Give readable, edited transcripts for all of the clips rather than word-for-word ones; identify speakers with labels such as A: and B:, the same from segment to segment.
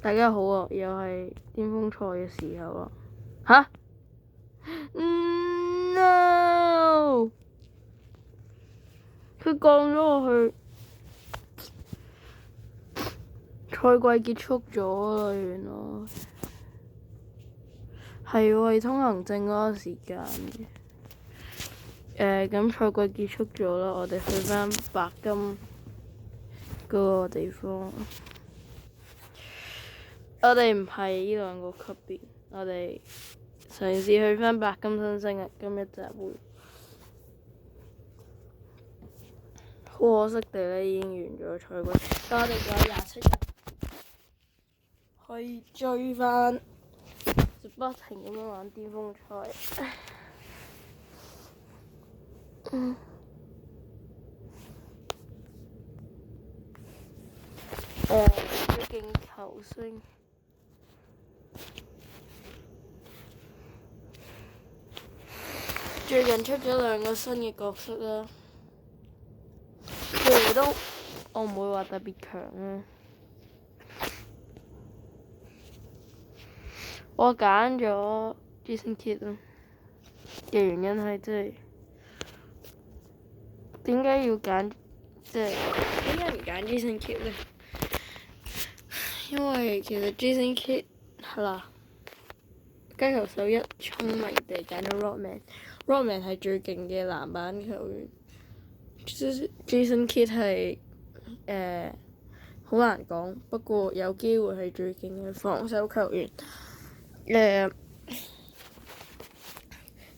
A: 大家好啊，又係巔峰賽嘅時候啦。吓？No！ 佢降咗我去，賽季結束咗啦，原來係我係通行證嗰個時間嘅。咁賽季結束咗啦，我哋去返白金嗰個地方。我哋唔係呢兩個級別，我哋嘗試去返白金新星啊！今日就會好可惜地咧，已經完咗賽季，但我哋仲有27日可以追返，就不停咁樣玩巔峰賽。最勁球星。最近出咗2個新嘅角色啦，佢哋都我唔會話特別強啊。我揀咗 Jason Kidd 啦嘅原因係點解要揀點解唔揀 Jason Kidd 咧？因為其實 Jason Kidd 係啦，街球手一聰明地揀咗 Rodman 係最勁嘅籃板球員。Jason Kidd 係好難講，不過有機會係最勁嘅防守球員。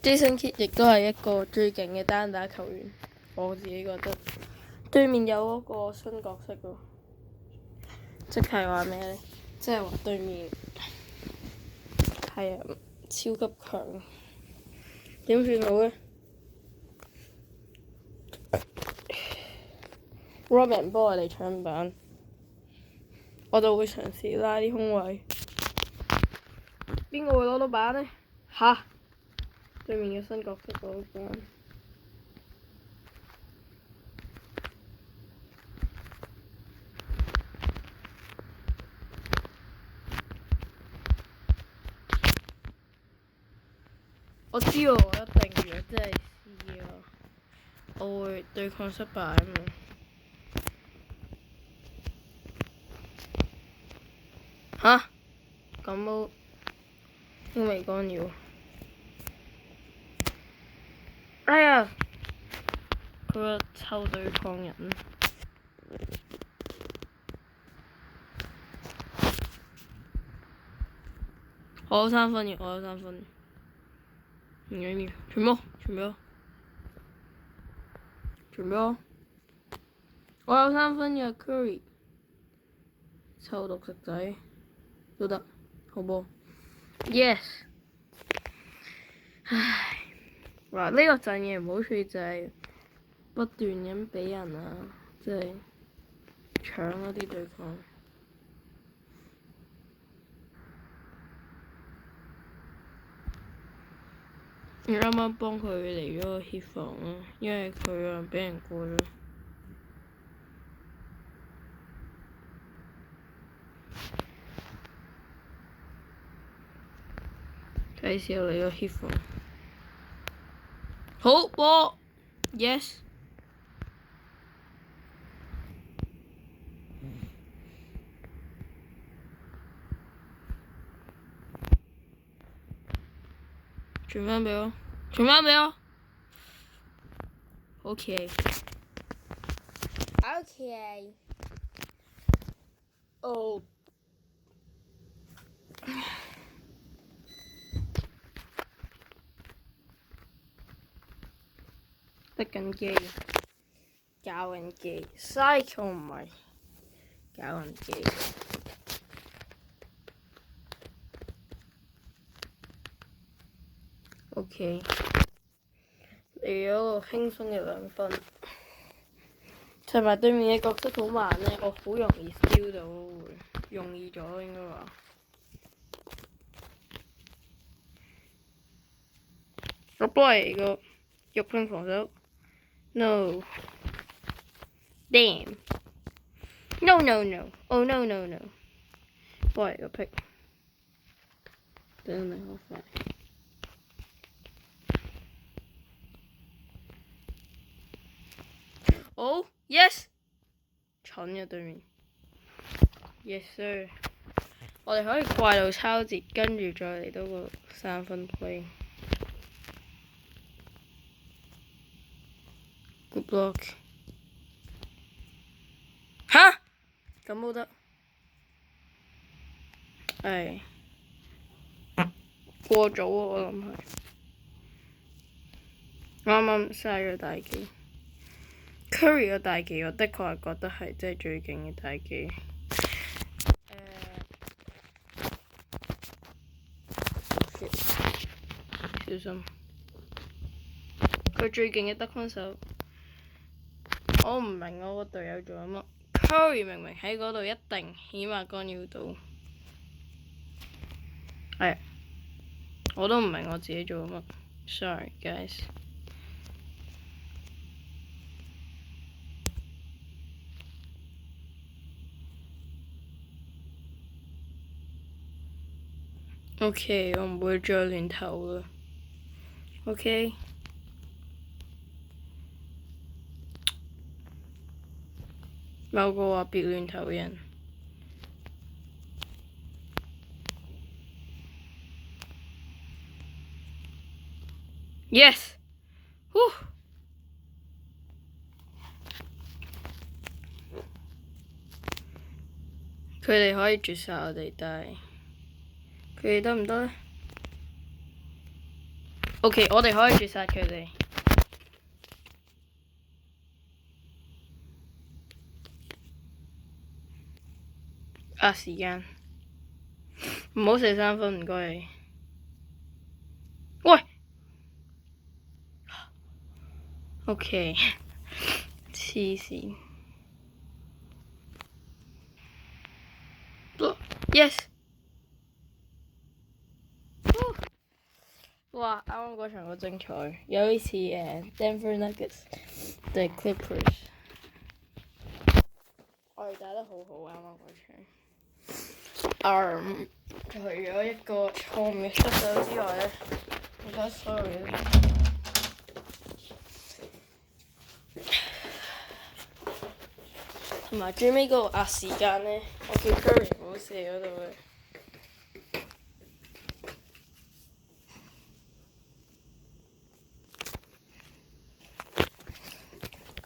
A: Jason Kidd 亦都係一個最勁嘅單打球員，我自己覺得。對面有嗰個新角色喎，即係話咩咧？即係話對面係超級強，點算好咧？Rodman 幫我哋搶板，我就會嘗試拉啲空位。邊個會攞到板呢？吓！對面嘅新角色攞到板。我知喎，我一定如果真係試啊，我會對抗失敗啊嘛。吓？咁都未干擾。哎呀！佢個臭對抗人。我有3分嘅，我有3分。唔緊要，傳波。我有3分嘅 Curry， 臭毒食仔都得，好波 ，yes。唉，嗱呢個陣嘅唔好處就係不斷咁俾人即係搶嗰啲對抗。我啱啱幫佢嚟咗個協防啦，因為佢俾人過咗。睇時候嚟個協防，好波 ，yes。傳返俾我。OK。哦。得緊機，教緊機 ，cycle 唔係教緊機。OK。嚟咗個輕鬆嘅2分，同埋對面嘅角色好慢咧，我好容易 steal 到，容易咗應該話。我幫嚟個肉拼防守 ，no， damn，no， oh no，快個屁！等你好快。哦 ，yes， 蠢嘅對面 ，yes sir。我哋可以怪到抄截，跟住再嚟到個3分 play。Good luck。吓？咁冇得。係。過早啊！我諗係。啱啱嘥咗大技。Curry 嘅大技，我的確係覺得係即係最勁嘅大技。小心！佢最勁嘅得分手，我唔明我個隊友做緊乜。Curry 明明喺嗰度一定起碼干擾到，係，我都唔明我自己做緊乜。Sorry guys。OK， 我唔會再亂投啦。OK。某個話別亂投人。Yes。佢哋可以絕殺我哋，但係佢哋得唔得呢？ OK， 我哋可以絕殺佢哋。時間，唔好射3分，唔該你。喂 ，OK， 黐線。Yes。哇！啱啱嗰場好精彩，有啲似Denver Nuggets 對 Clippers。我哋打得好好，啱啱嗰場。除咗一個錯誤嘅失手之外呢，其他所有嘢同埋最尾嗰個壓時間呢，我叫 Curry 唔好射嗰度嘅。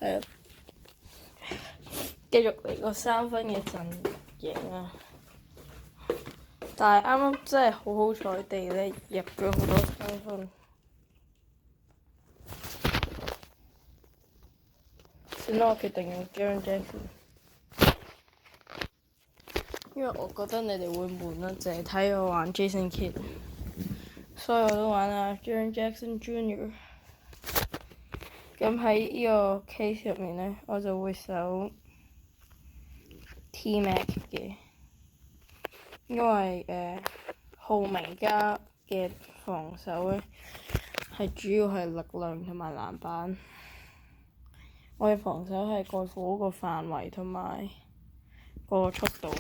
A: 係啊，繼續嚟個3分嘅陣型啊！但係啱啱真係好彩地呢，入咗好多3分。算啦，我決定用 Jaren Jackson， 因為我覺得你哋會悶啦，淨係睇我玩 Jason Kidd， 所以我都玩啊 Jaren Jackson Jr。 咁喺呢個 case 入面呢，我就會守 T-Mac 嘅，因為浩明加嘅防守呢係主要係力量同埋籃板。我嘅防守係概括嗰個範圍同埋個速度，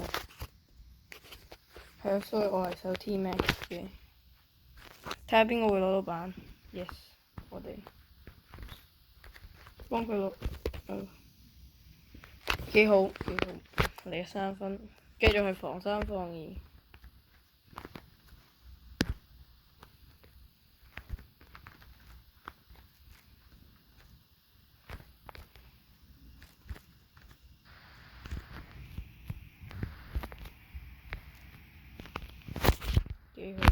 A: 係啊，所以我係守 T-Mac 嘅。睇下邊個會攞到板 ，yes， 我哋幫佢攞，幾好幾好，嚟3分，繼續係防3放2。幾好，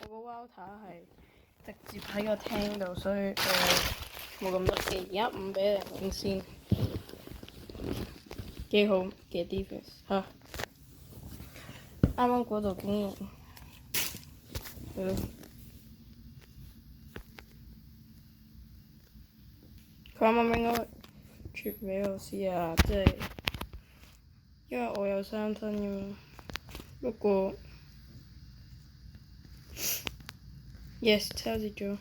A: 我個 Walter 係直接喺個廳度，所以冇咁多機。而家5-0領先，幾好嘅 defense 嚇。啱啱嗰度竟然係咯，佢啱啱應該傳俾我試下，即係因為我有3分㗎嘛，不過。Yes， 抄截咗。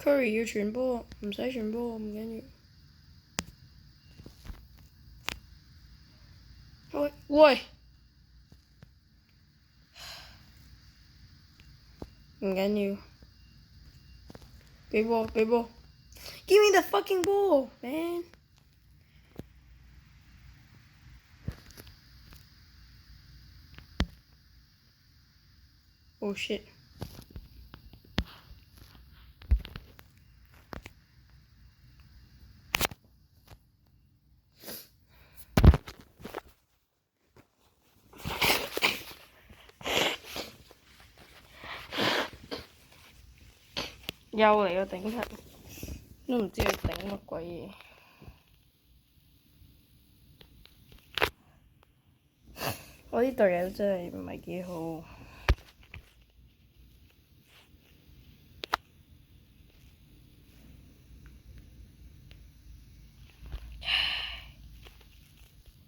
A: Curry 要傳波，唔使傳波唔緊要。喂！唔緊要。俾波俾波 ！Give me the fucking ball, man！ Oh shit！ 又嚟個頂級，都唔知佢頂乜鬼嘢。我啲隊友真係唔係幾好。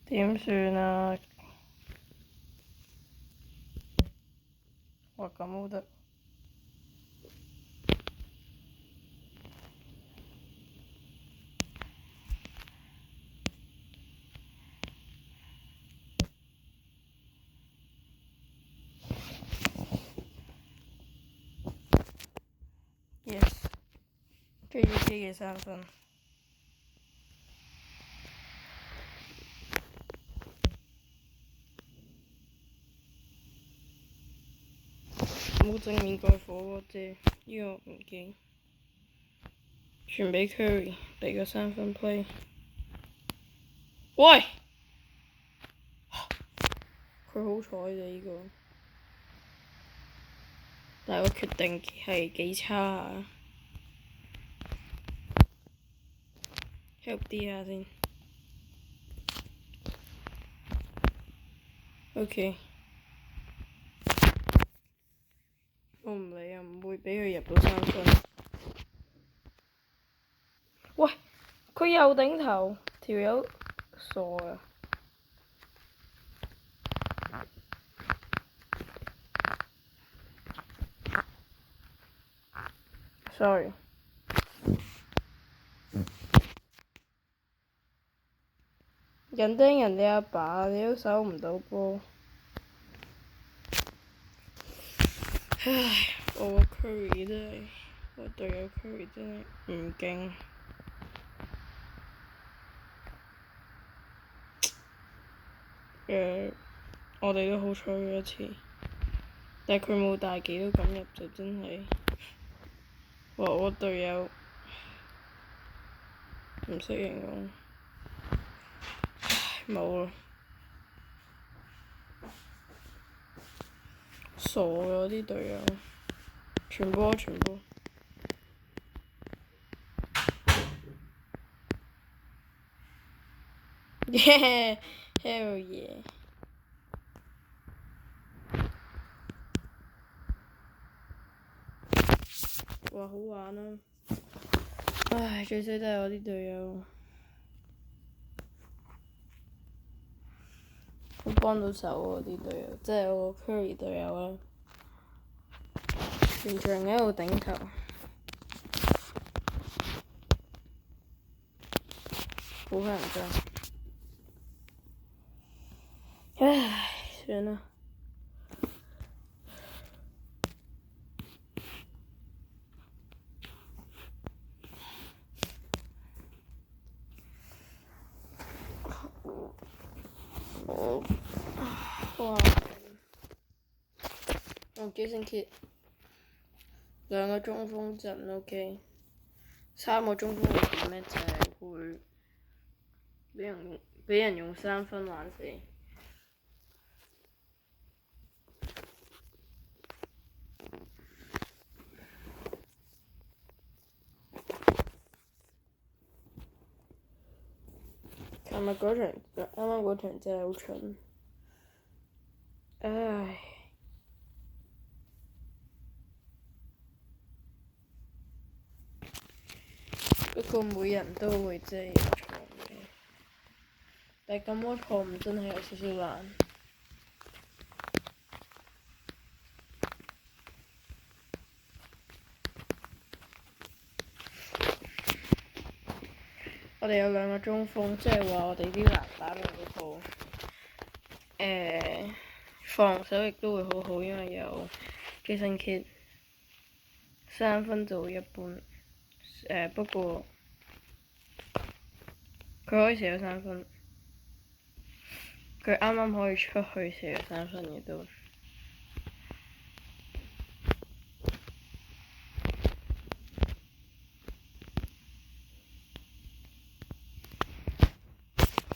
A: 點算啊？哇，咁都得。Yes， JJK 嘅3分。冇正面過火鍋啫，呢個唔驚。傳俾 Curry， 嚟個3分 play。喂！佢好彩啫呢個，但係個決定係幾差啊 ！help 啲下先。OK。我唔理啊，唔會俾佢入到3分。喂！佢又頂頭，條友傻啊！Sorry， 人盯人哋阿爸，你都守唔到波。唉，我個 Curry 真係，我隊友 Curry 真係唔勁。我哋都好彩咗一次，但係佢冇大技都咁入就真係，我隊友唔識形容，冇啦，傻咗啲隊友，傳波傳波。Yeah， hell yeah！ 哇，好玩啊！唉，最衰都係我啲隊友，好幫到手喎啲隊友，即係我個 Curry 隊友啊，全場喺度頂頭，好乞人憎。唉，算啦。哇！Jason Kidd 2個中鋒陣 OK， 3個中鋒會點呢？就係會俾人用3分玩死。琴日嗰場，啱啱嗰場真係好蠢。唉，不過每人都會真係有錯嘅，但係咁多錯誤真係有少少難。我哋有兩個中鋒，即係話我哋啲籃打得好好，防守亦都會好好，因為有 Jason Kidd，三分就會一般，不過佢可以射到三分，佢啱啱可以出去射到三分嘅都。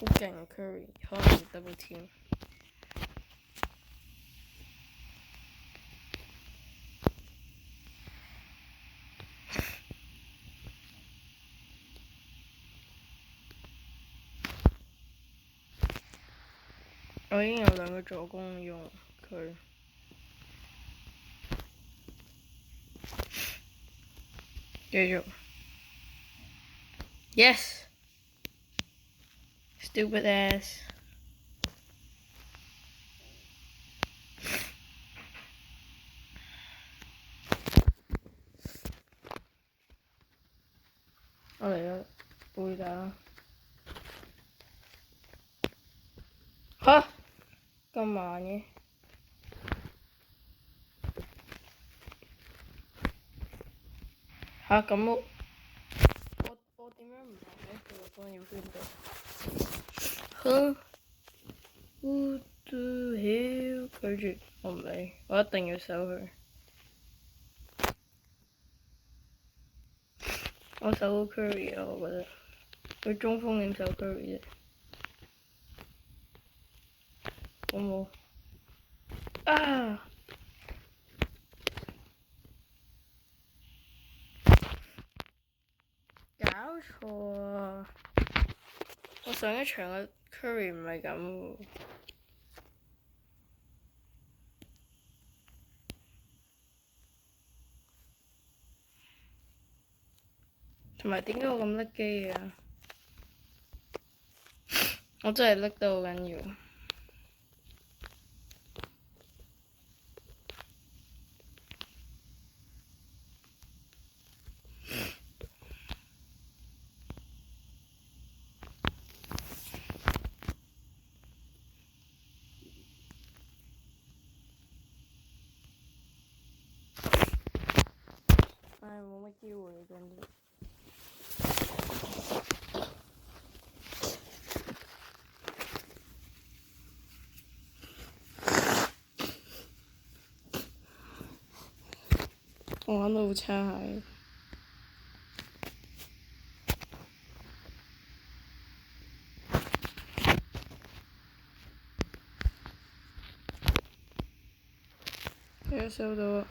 A: 好勁啊 Curry， 可能要 double team。我已經有兩個助攻用佢。繼續。Yes。Stupid ass。我嚟啦，背打。嚇！咁慢嘅。嚇咁我點樣唔係喺佢個光耀圈度？嚇 ！What the hell？拒絕，我唔理，我一定要守佢。我守到 Curry 啊，我覺得。佢中鋒點守 Curry 啫？好冇？啊！搞錯啊！我上一場嘅 Curry 唔係咁喎。同埋點解我咁甩機啊？我真係甩得好緊要。唉，冇乜機會真係。我玩到好差係。係啊，收到啊。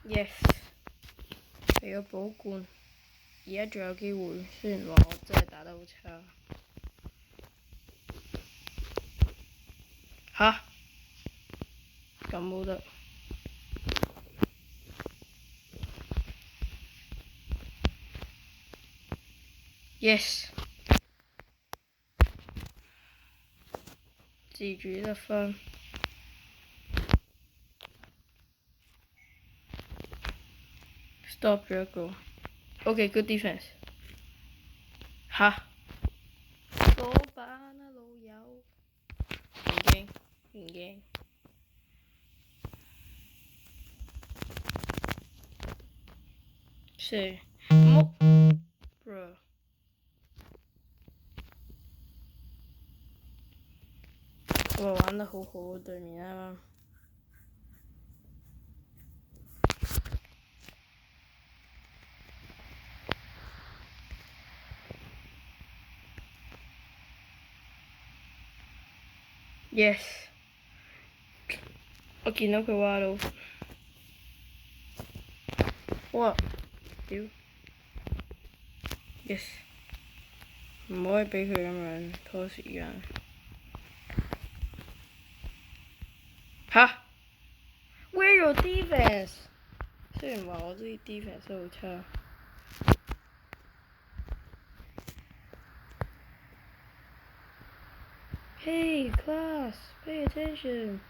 A: Yes， 嚟咗寶冠，而家仲有機會，雖然話我真係打得好差。吓？咁冇得。Yes。自主得分。Stop 咗一個。OK，good defense。吓？嗰班啊老友。唔驚，唔驚。射。木。Bro。我玩得好好，對面啱啱。Yes。我見到佢挖到。哇！屌 ！Yes。唔可以俾佢咁樣拖時間。吓 ？Where your defense？雖然話我啲 defense 都好差。Hey class, pay attention.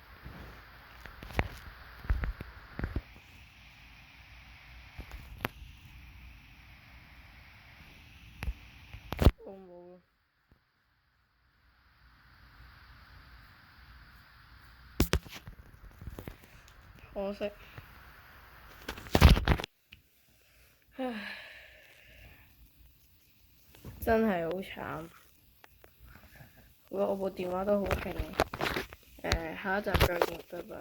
A: 我冇。可惜。唉，真係好慘。我部電話都好勁。下一集再見，拜拜。